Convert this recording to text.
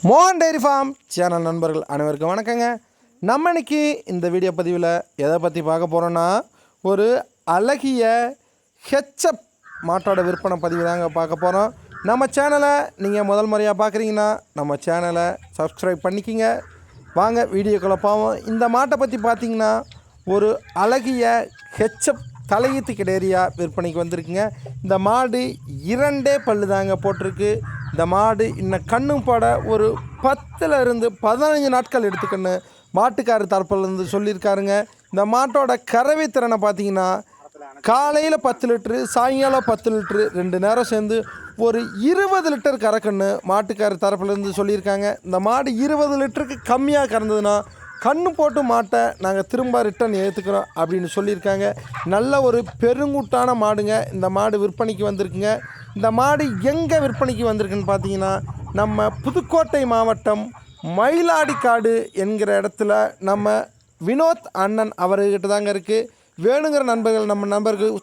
மோகன் dairy farm channel நண்பர்கள் அனைவருக்கும் வணக்கங்க. நம்ம இன்னைக்கு இந்த வீடியோ பதிவில் எதை பற்றி பார்க்க போகிறோன்னா, ஒரு அழகிய ஹெச்எப் மாட்டோட விற்பனை பதிவு தாங்க பார்க்க போகிறோம். நம்ம சேனலை நீங்கள் முதல் முறையாக பார்க்குறீங்கன்னா நம்ம சேனலை சப்ஸ்கிரைப் பண்ணிக்கிங்க. வாங்க வீடியோக்குள்ளே போவோம். இந்த மாட்டை பற்றி பார்த்திங்கன்னா, ஒரு அழகிய ஹெச்எப் தலையீத்து கிடேரியா விற்பனைக்கு வந்திருக்குங்க. இந்த மாடு 2 பல்லு தாங்க போட்டிருக்கு. இந்த மாடு இன்னும் கண்ணும் போட ஒரு 10லேருந்து 15 நாட்கள் எடுத்துக்கன்னு மாட்டுக்காரர் தரப்புலேருந்து சொல்லியிருக்காருங்க. இந்த மாட்டோட கறவை திறனை பார்த்தீங்கன்னா, காலையில் 10 லிட்ரு, சாயங்காலம் 10 லிட்ரு, 2 நேரம் சேர்ந்து ஒரு 20 லிட்டர் கறக்குன்னு மாட்டுக்காரர் தரப்புலேருந்து சொல்லியிருக்காங்க. இந்த மாடு 20 லிட்டருக்கு கம்மியாக கறந்ததுன்னா கண்ணு போட்டு மாட்டை நாங்கள் திரும்ப ரிட்டன் ஏற்றுக்கிறோம் அப்படின்னு சொல்லியிருக்காங்க. நல்ல ஒரு பெருங்கூட்டான மாடுங்க. இந்த மாடு விற்பனைக்கு வந்திருக்குங்க. இந்த மாடு எங்கே விற்பனைக்கு வந்திருக்குன்னு பார்த்தீங்கன்னா, நம்ம புதுக்கோட்டை மாவட்டம் மயிலாடிக்காடு என்கிற இடத்துல நம்ம வினோத் அண்ணன் அவர்கிட்ட தாங்க இருக்குது. வேணுங்கிற நண்பர்கள் நம்ம நண்பர்கள்